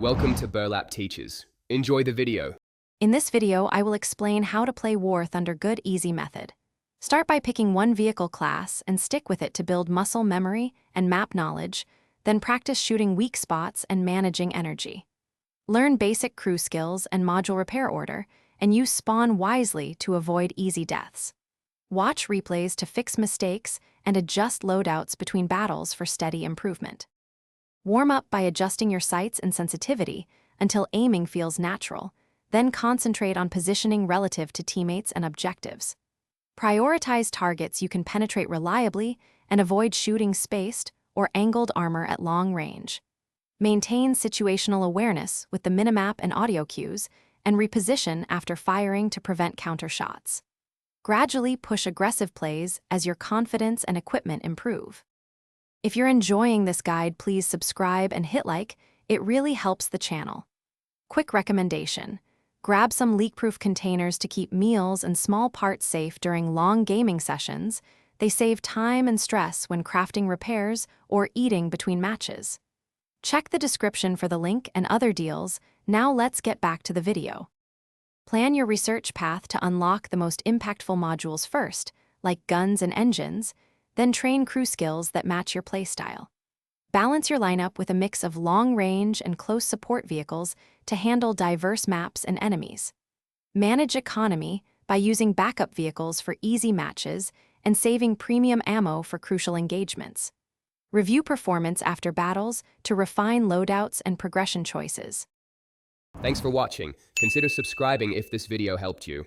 Welcome to Burlap Teachers. Enjoy the video. In this video, I will explain how to play War Thunder Good Easy method. Start by picking one vehicle class and stick with it to build muscle memory and map knowledge, then practice shooting weak spots and managing energy. Learn basic crew skills and module repair order, and use spawn wisely to avoid easy deaths. Watch replays to fix mistakes and adjust loadouts between battles for steady improvement. Warm up by adjusting your sights and sensitivity until aiming feels natural, then concentrate on positioning relative to teammates and objectives. Prioritize targets you can penetrate reliably and avoid shooting spaced or angled armor at long range. Maintain situational awareness with the minimap and audio cues, and reposition after firing to prevent counter shots. Gradually push aggressive plays as your confidence and equipment improve. If you're enjoying this guide, please subscribe and hit like. It really helps the channel. Quick recommendation: grab some leak-proof containers to keep meals and small parts safe during long gaming sessions. They save time and stress when crafting repairs or eating between matches. Check the description for the link and other deals. Now let's get back to the video. Plan your research path to unlock the most impactful modules first, like guns and engines, then train crew skills that match your playstyle. Balance your lineup with a mix of long-range and close support vehicles to handle diverse maps and enemies. Manage economy by using backup vehicles for easy matches and saving premium ammo for crucial engagements. Review performance after battles to refine loadouts and progression choices. Thanks for watching. Consider subscribing if this video helped you.